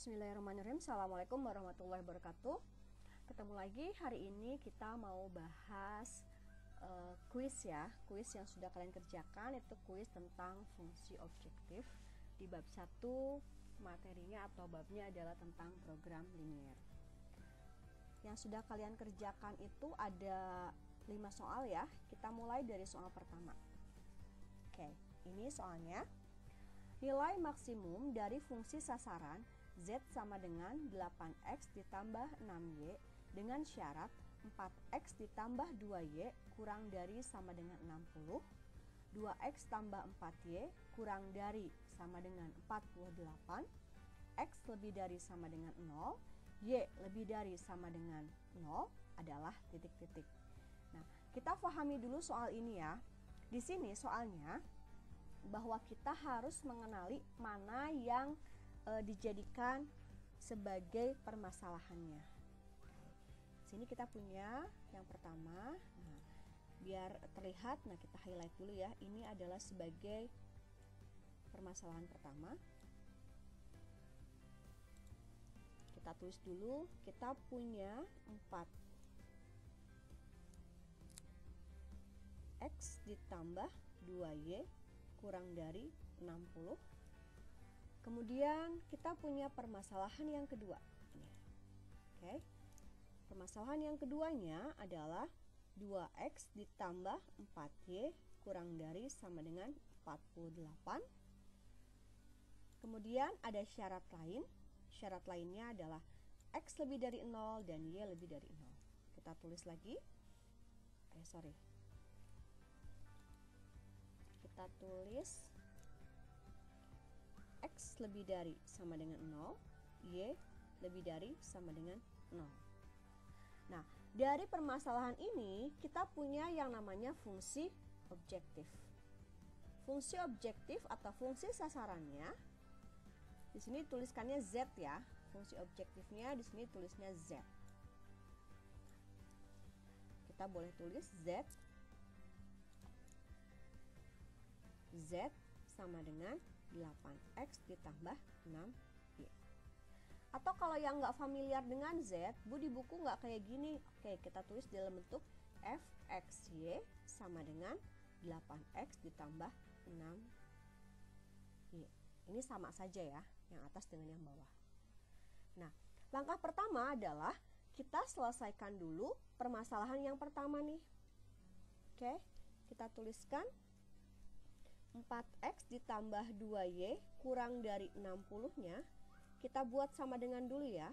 Bismillahirrahmanirrahim. Assalamualaikum warahmatullahi wabarakatuh. Ketemu lagi, hari ini kita mau bahas kuis ya. Kuis yang sudah kalian kerjakan itu kuis tentang fungsi objektif. Di bab 1 materinya atau babnya adalah tentang program linier. Yang sudah kalian kerjakan itu ada 5 soal ya. Kita mulai dari soal pertama. Oke, ini soalnya. Nilai maksimum dari fungsi sasaran Z sama dengan 8X ditambah 6Y dengan syarat 4X ditambah 2Y kurang dari sama dengan 60, 2X tambah 4Y kurang dari sama dengan 48, X lebih dari sama dengan 0, Y lebih dari sama dengan 0 adalah titik-titik. Nah, kita pahami dulu soal ini ya. Di sini soalnya bahwa kita harus mengenali mana yang dijadikan sebagai permasalahannya. Sini kita punya yang pertama. Nah, biar terlihat, nah kita highlight dulu ya. Ini adalah sebagai permasalahan pertama. Kita tulis dulu, kita punya 4X ditambah 2Y kurang dari 60. Kemudian kita punya permasalahan yang kedua. Oke. Permasalahan yang keduanya adalah 2X ditambah 4Y kurang dari sama dengan 48. Kemudian ada syarat lain. Syarat lainnya adalah X lebih dari 0 dan Y lebih dari 0. Kita tulis lagi. Kita tulis X lebih dari sama dengan 0, Y lebih dari sama dengan 0. Nah, dari permasalahan ini kita punya yang namanya fungsi objektif. Fungsi objektif atau fungsi sasarannya di sini tuliskannya Z ya. Fungsi objektifnya di sini tulisnya Z. Kita boleh tulis Z sama dengan 8X ditambah 6Y. Atau kalau yang nggak familiar dengan Z, Bu di buku nggak kayak gini. Oke, kita tulis dalam bentuk FXY sama dengan 8X ditambah 6Y. Ini sama saja ya, yang atas dengan yang bawah. Nah, langkah pertama adalah kita selesaikan dulu permasalahan yang pertama nih. Oke, kita tuliskan 4X ditambah 2Y kurang dari 60-nya, kita buat sama dengan dulu ya.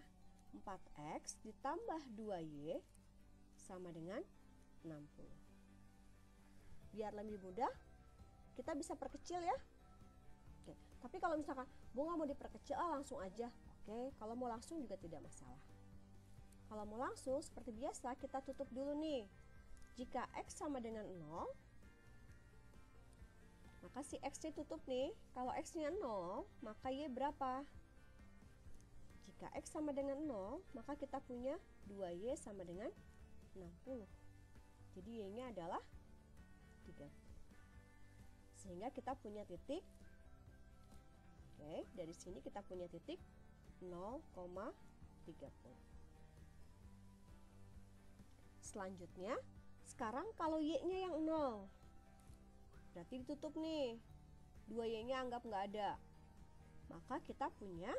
4X ditambah 2Y sama dengan 60. Biar lebih mudah, kita bisa perkecil ya. Oke, tapi kalau misalkan Bu nggak mau diperkecil, langsung aja. Oke, kalau mau langsung juga tidak masalah. Kalau mau langsung, seperti biasa, kita tutup dulu nih. Jika X sama dengan 0, maka si X-nya tutup nih. Kalau X-nya 0, maka Y berapa? Jika X sama dengan 0, maka kita punya 2Y sama dengan 60. Jadi Y-nya adalah 30. Sehingga kita punya titik. Oke, dari sini kita punya titik 0,30. Selanjutnya, sekarang kalau Y-nya yang 0, berarti ditutup nih. 2Y-nya anggap nggak ada. Maka kita punya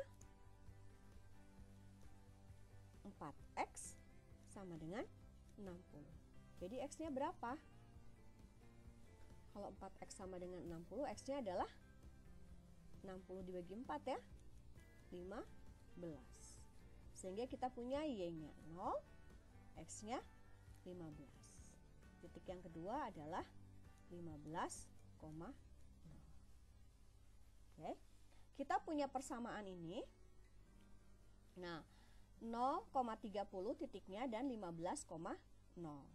4X sama dengan 60. Jadi X-nya berapa? Kalau 4X sama dengan 60, X-nya adalah 60 dibagi 4 ya. 15. Sehingga kita punya Y-nya 0, X-nya 15. Titik yang kedua adalah 15,0. Oke, kita punya persamaan ini. Nah, 0,30 titiknya dan 15,0.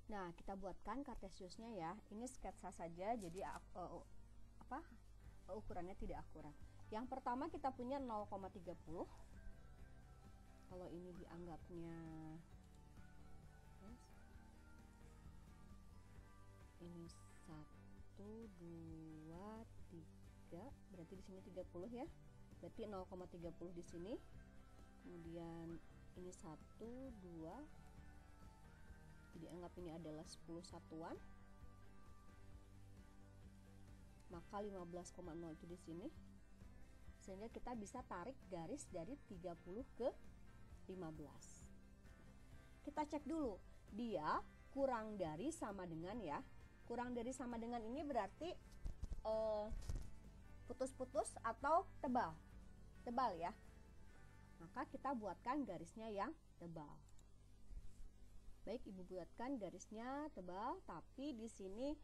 Nah, kita buatkan kartesiusnya ya. Ini sketsa saja, jadi ukurannya tidak akurat. Yang pertama kita punya 0,30. Kalau ini dianggapnya ini 1, 2, 3, berarti di sini 30 ya. berarti 0,30 di sini. Kemudian ini 1, 2, jadi anggap ini adalah 10 satuan. Maka 15,0 itu di sini. Sehingga kita bisa tarik garis dari 30 ke 15. Kita cek dulu, dia kurang dari sama dengan ya. Kurang dari sama dengan ini berarti putus-putus atau tebal. Tebal ya. Maka kita buatkan garisnya yang tebal. Baik, Ibu buatkan garisnya tebal, tapi di sini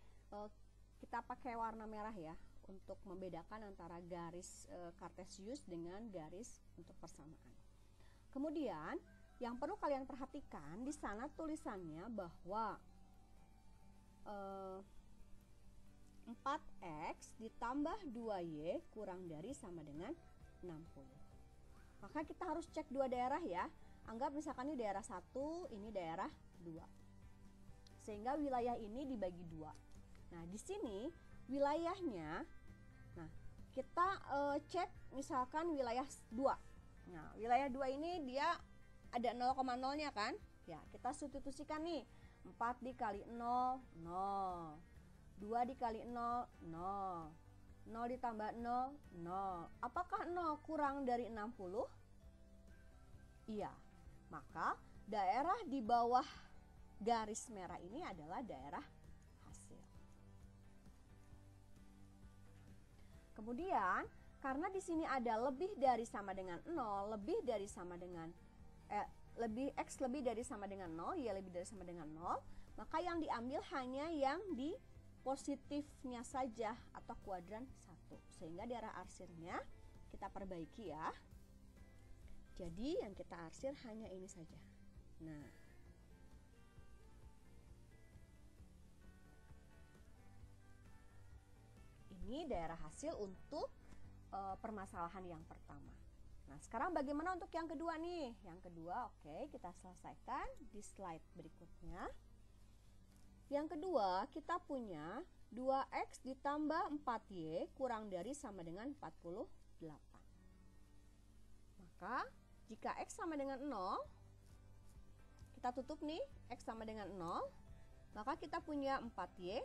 kita pakai warna merah ya untuk membedakan antara garis kartesius dengan garis untuk persamaan. Kemudian yang perlu kalian perhatikan di sana tulisannya bahwa 4x ditambah 2y kurang dari sama dengan 60. Maka kita harus cek dua daerah ya. Anggap misalkan ini daerah 1, ini daerah 2. Sehingga wilayah ini dibagi 2. Nah, di sini wilayahnya, nah kita cek misalkan wilayah 2. Nah, wilayah 2 ini dia ada 0,0-nya kan? Ya, kita substitusikan nih. 4 dikali 0, 0. 2 dikali 0, 0. 0 ditambah 0, 0. Apakah 0 kurang dari 60? Iya. Maka daerah di bawah garis merah ini adalah daerah hasil. Kemudian, karena di sini ada lebih dari sama dengan 0, lebih dari sama dengan X lebih dari sama dengan 0, Y lebih dari sama dengan 0, maka yang diambil hanya yang di positifnya saja atau kuadran 1. Sehingga daerah arsirnya kita perbaiki ya. Jadi yang kita arsir hanya ini saja. Nah, ini daerah hasil untuk permasalahan yang pertama. Nah, sekarang bagaimana untuk yang kedua nih? Yang kedua, oke, kita selesaikan di slide berikutnya. Yang kedua, kita punya 2x ditambah 4y kurang dari sama dengan 48. Maka, jika x sama dengan 0, kita tutup nih, x sama dengan 0, maka kita punya 4y.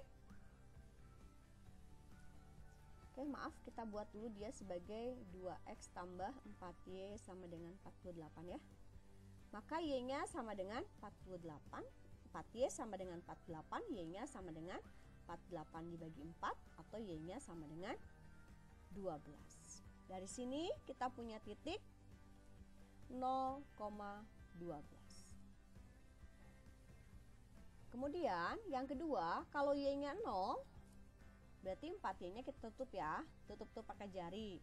Oke, maaf, kita buat dulu dia sebagai 2x tambah 4y sama dengan 48 ya. Maka y-nya sama dengan 48, 4y sama dengan 48, y-nya sama dengan 48 dibagi 4, atau y-nya sama dengan 12. Dari sini kita punya titik 0,12. Kemudian yang kedua, kalau y-nya 0, berarti 4y-nya kita tutup ya, tutup pakai jari.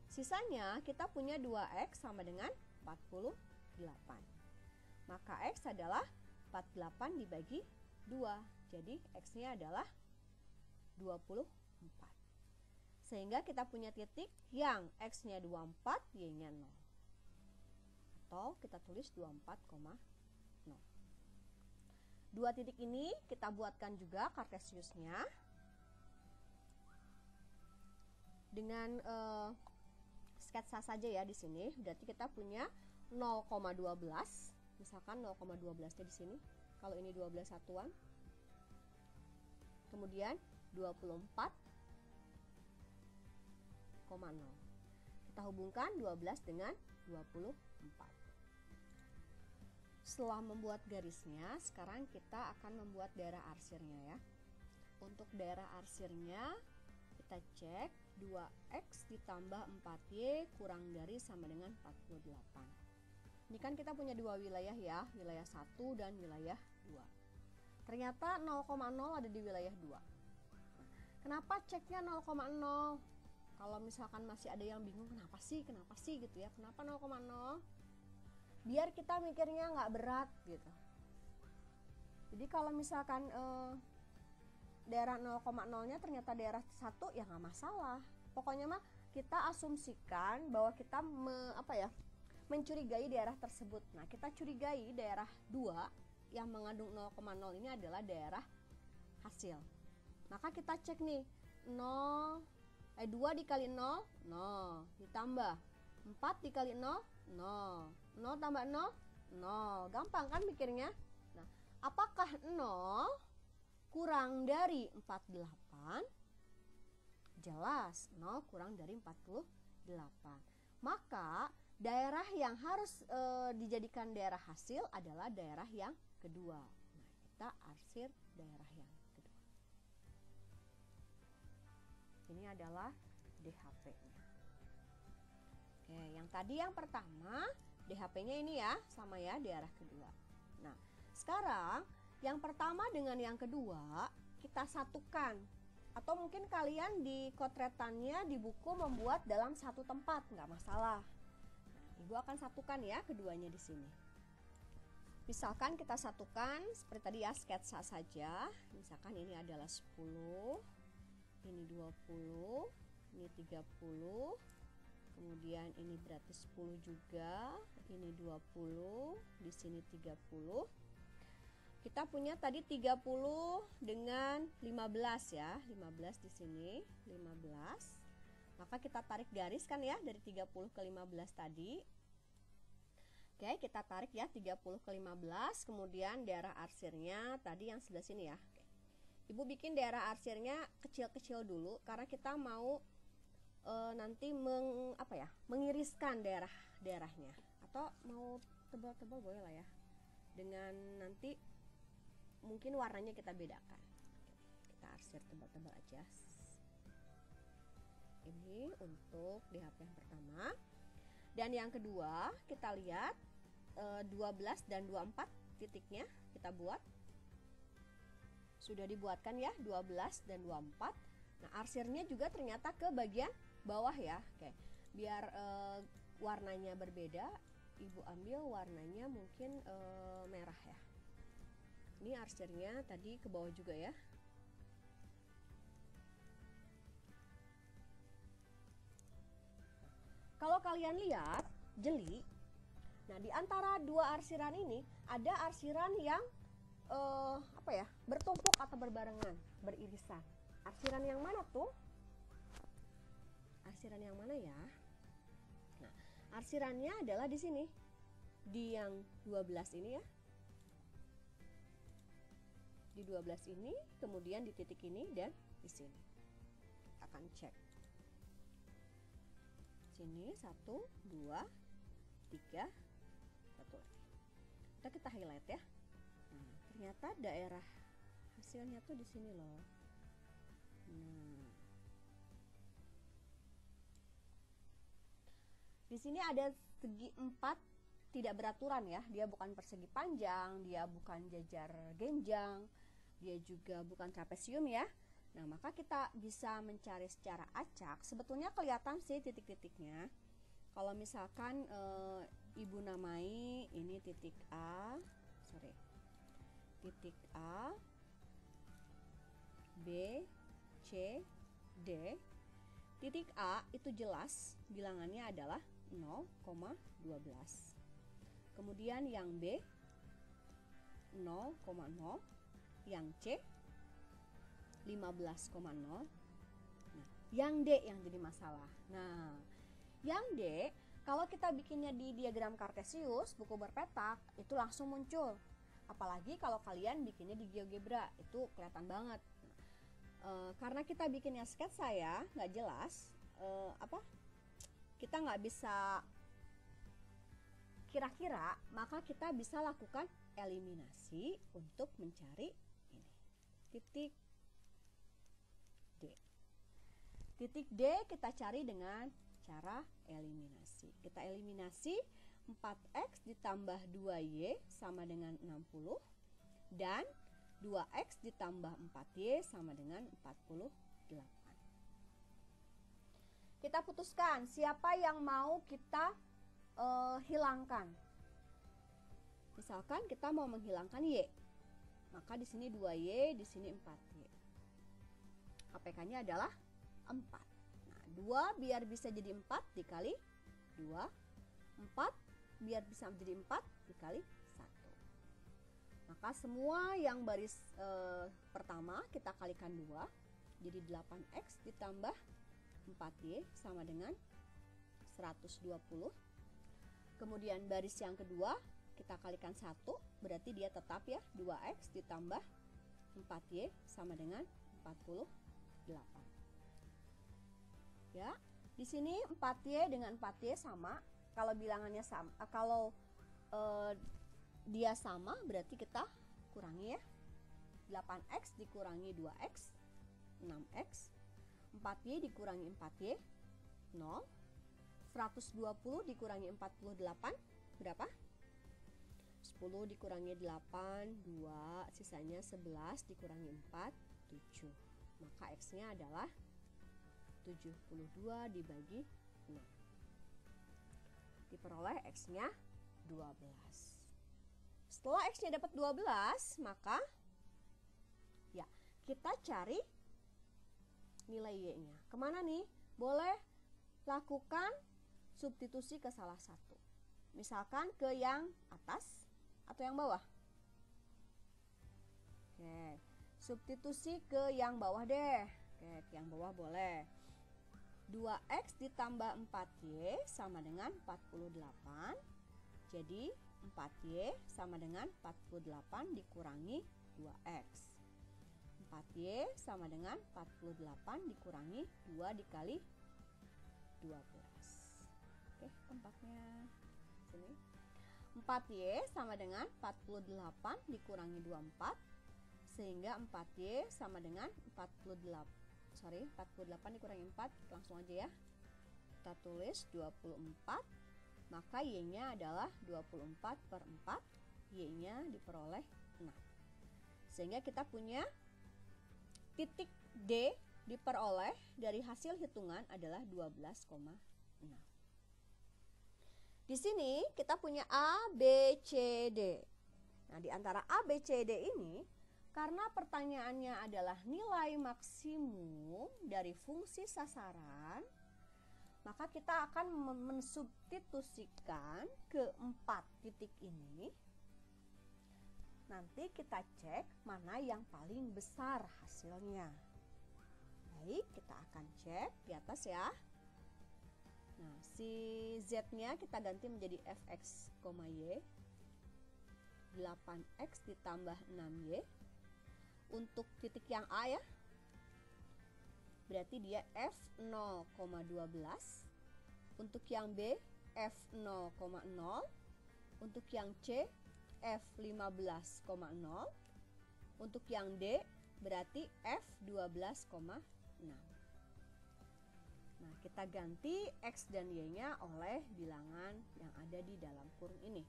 Sisanya kita punya 2x sama dengan 48. Maka x adalah 48 dibagi 2. Jadi x-nya adalah 24. Sehingga kita punya titik yang x-nya 24, y-nya 0. Atau kita tulis 24,0. Dua titik ini kita buatkan juga kartesiusnya. Dengan sketsa saja ya di sini. Berarti kita punya 0,12. Misalkan 0,12-nya di sini. Kalau ini 12 satuan. Kemudian 24,0. Kita hubungkan 12 dengan 24. Setelah membuat garisnya, sekarang kita akan membuat daerah arsirnya ya. Untuk daerah arsirnya, kita cek 2x ditambah 4y kurang dari sama dengan 48. Ini kan kita punya dua wilayah ya, wilayah 1 dan wilayah 2. Ternyata 0,0 ada di wilayah 2. Kenapa ceknya 0,0? Kalau misalkan masih ada yang bingung kenapa sih gitu ya, kenapa 0,0? Biar kita mikirnya nggak berat gitu. Jadi kalau misalkan daerah 0,0-nya ternyata daerah 1, ya nggak masalah. Pokoknya mah kita asumsikan bahwa kita mencurigai daerah tersebut. Nah, kita curigai daerah 2 yang mengandung 0,0 ini adalah daerah hasil. Maka kita cek nih, 2 dikali 0, 0. Ditambah 4 dikali 0, 0. 0 tambah 0, 0. Gampang kan mikirnya? Nah, apakah 0 kurang dari 48? Jelas, 0 kurang dari 48. Maka daerah yang harus dijadikan daerah hasil adalah daerah yang kedua. Nah, kita arsir daerah yang kedua. Ini adalah DHP-nya. Oke, yang tadi yang pertama, DHP-nya ini ya, sama ya, daerah kedua. Nah, sekarang yang pertama dengan yang kedua kita satukan. Atau mungkin kalian di kotretannya di buku membuat dalam satu tempat, nggak masalah. Nah, Ibu akan satukan ya keduanya di sini. Misalkan kita satukan seperti tadi ya, sketsa saja. Misalkan ini adalah 10, ini 20, ini 30. Kemudian ini berarti 10 juga, ini 20, di sini 30. Kita punya tadi 30 dengan 15 ya, 15 di sini, 15. Maka kita tarik garis kan ya dari 30 ke 15 tadi. Oke, kita tarik ya 30 ke 15, kemudian daerah arsirnya tadi yang sebelah sini ya. Oke. Ibu bikin daerah arsirnya kecil-kecil dulu karena kita mau nanti mengiriskan daerahnya, atau mau tebal-tebal boleh lah ya. Dengan nanti mungkin warnanya kita bedakan. Kita arsir tebal-tebal aja. Ini untuk DHP yang pertama. Dan yang kedua kita lihat 12 dan 24 titiknya kita buat. Sudah dibuatkan ya 12 dan 24. Nah, arsirnya juga ternyata ke bagian bawah ya. Oke. Biar warnanya berbeda, Ibu ambil warnanya mungkin merah ya. Ini arsirnya tadi ke bawah juga ya. Kalau kalian lihat jeli, nah di antara dua arsiran ini ada arsiran yang bertumpuk atau berbarengan, beririsan. Arsiran yang mana tuh? Arsiran yang mana ya? Nah, arsirannya adalah di sini. Di yang 12 ini ya. Di 12 ini, kemudian di titik ini dan di sini. Kita akan cek. Sini 1, 2, 3, 1 lagi. Kita highlight ya. Nah, ternyata daerah hasilnya tuh di sini loh. Nah, di sini ada segi 4 tidak beraturan ya. Dia bukan persegi panjang, dia bukan jajar genjang, dia juga bukan trapesium ya. Nah, maka kita bisa mencari secara acak. Sebetulnya kelihatan sih titik-titiknya. Kalau misalkan Ibu namai ini titik A, titik A, B, C, D. Titik A itu jelas bilangannya adalah 0,12. Kemudian yang B 0,0, yang C 15,0. Nah, yang D yang jadi masalah. Nah, yang D kalau kita bikinnya di diagram kartesius, buku berpetak, itu langsung muncul. Apalagi kalau kalian bikinnya di GeoGebra, itu kelihatan banget. Karena kita bikinnya sketsa ya, nggak jelas, kita nggak bisa kira-kira, maka kita bisa lakukan eliminasi untuk mencari ini. Titik D. Titik D kita cari dengan cara eliminasi. Kita eliminasi 4x ditambah 2y sama dengan 60 dan 2x ditambah 4y sama dengan 48. Kita putuskan siapa yang mau kita hilangkan. Misalkan kita mau menghilangkan y, maka di sini 2y, di sini 4y. APK-nya adalah 4. Nah, 2 biar bisa jadi 4 dikali 2, 4 biar bisa menjadi 4 dikali 1. Maka semua yang baris pertama kita kalikan 2, jadi 8x ditambah 4y sama dengan 120. 120. Kemudian baris yang kedua kita kalikan 1, berarti dia tetap ya, 2x ditambah 4y sama dengan 48. Ya, di sini 4y dengan 4y sama. Kalau bilangannya sama, kalau dia sama berarti kita kurangi ya. 8x dikurangi 2x 6x, 4y dikurangi 4y 0, 120 dikurangi 48 berapa? 10 dikurangi 8 2, sisanya 11 dikurangi 4 7. Maka x-nya adalah 72 dibagi 6. Diperoleh x-nya 12. Setelah x-nya dapat 12, maka ya, kita cari nilai y-nya. Kemana nih? Boleh lakukan substitusi ke salah satu. Misalkan ke yang atas atau yang bawah. Oke, substitusi ke yang bawah deh. Oke, ke yang bawah boleh. 2x ditambah 4y sama dengan 48. Jadi 4y sama dengan 48 dikurangi 2x. 4y sama dengan 48 dikurangi 2 dikali 12. Oke, tempatnya sini. 4y sama dengan 48 dikurangi 24, sehingga 4y sama dengan 48 dikurangi 4, langsung aja ya. Kita tulis 24, maka y-nya adalah 24/4, y-nya diperoleh 6. Sehingga kita punya titik D diperoleh dari hasil hitungan adalah 12,6. Di sini kita punya A, B, C, D. Nah, di antara A, B, C, D ini, karena pertanyaannya adalah nilai maksimum dari fungsi sasaran, maka kita akan mensubstitusikan ke 4 titik ini. Nanti kita cek mana yang paling besar hasilnya. Baik, kita akan cek di atas ya. Nah, si z-nya kita ganti menjadi fx, y. 8x ditambah 6y. Untuk titik yang A ya, berarti dia f0,12. Untuk yang B, f0,0. Untuk yang C, f15,0. Untuk yang D berarti f12,6. Nah, kita ganti x dan y-nya oleh bilangan yang ada di dalam kurung ini.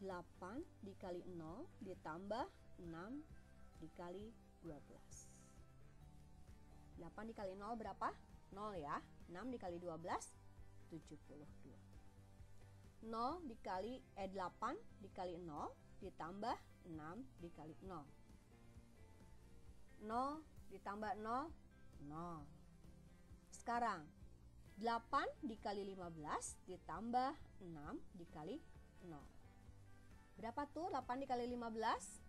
8 dikali 0 ditambah 6 dikali 12. 8 dikali 0 berapa? 0 ya. 6 dikali 12, 72. 0 dikali 8 dikali 0 ditambah 6 dikali 0. 0 ditambah 0, 0. Sekarang 8 dikali 15 ditambah 6 dikali 0. Berapa tuh 8 dikali 15?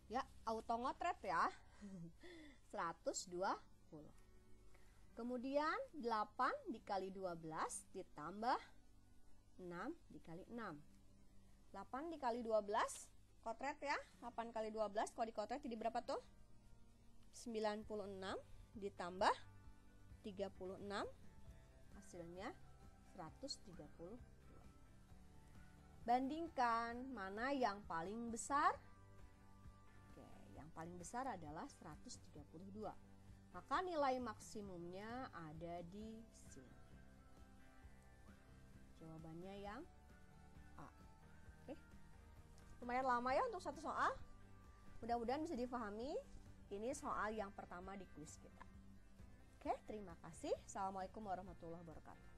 Ya, auto ngotret ya. 120. Kemudian 8 dikali 12 ditambah 6 dikali 6. 8 dikali 12 kotret ya. 8 kali 12 kalau dikotret jadi berapa tuh? 96 ditambah 36, hasilnya 130. Bandingkan mana yang paling besar. Oke, yang paling besar adalah 132. Maka nilai maksimumnya ada di sini. Jawabannya yang A. Oke. Lumayan lama ya untuk satu soal. Mudah-mudahan bisa difahami. Ini soal yang pertama di kuis kita. Oke, terima kasih. Assalamualaikum warahmatullahi wabarakatuh.